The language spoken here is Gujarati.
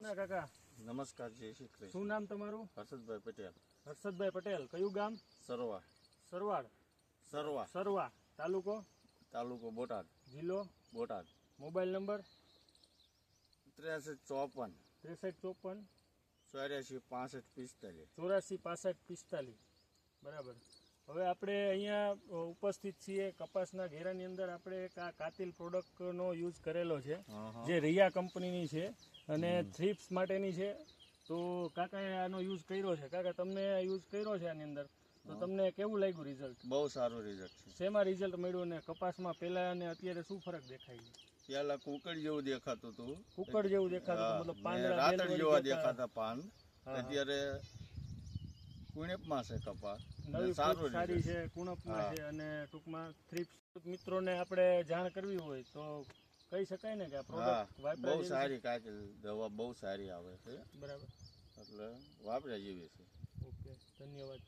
કૃષ્ણ કાકા. નમસ્કાર, જય શ્રી કૃષ્ણ. શું નામ તમારું? હર્ષદભાઈ પટેલ. હર્ષદભાઈ પટેલ. કયું ગામ? સરવા. સરવાડ. સરવા. સરવા. તાલુકો? તાલુકો બોટાદ. જિલ્લો? બોટાદ. Mobile number? 6354 6354 84 65 84 65 45. બરાબર. હવે આપણે અહીંયા ઉપસ્થિત છીએ કપાસના ઘેરાની અંદર. આપણે એક આ કાતિલ પ્રોડક્ટનો યુઝ કરેલો છે, જે રિયા કંપનીની છે અને થ્રીપ્સ માટેની છે. તો કાકાએ આનો યુઝ કર્યો છે. કાકા, તમને યુઝ કર્યો છે આની અંદર, તો તમને કેવું લાગ્યું રિઝલ્ટ? બહુ સારું રિઝલ્ટ છે. શેમાં રિઝલ્ટ મળ્યું ને કપાસમાં પહેલા અને અત્યારે શું ફરક દેખાય છે? પેલા કુકડ જેવું દેખાતું હતું, કુકડ જેવું દેખાતું હતું, મતલબ પાંદડા રાતર જેવા દેખાતા પાન. અત્યારે કુણેપમાં છે કપાસ, નવી સારી છે, કુણપમાં છે અને ટૂંકમાં થ્રીપ્સ મિત્રોને આપણે જાણ કરવી હોય તો કહી શકાય ને કે આ પ્રોડક્ટ બહુ સારી કાતિલ દવા બહુ સારી આવે છે. બરાબર. એટલે વાપર્યા જેવી છે. ઓકે, ધન્યવાદ.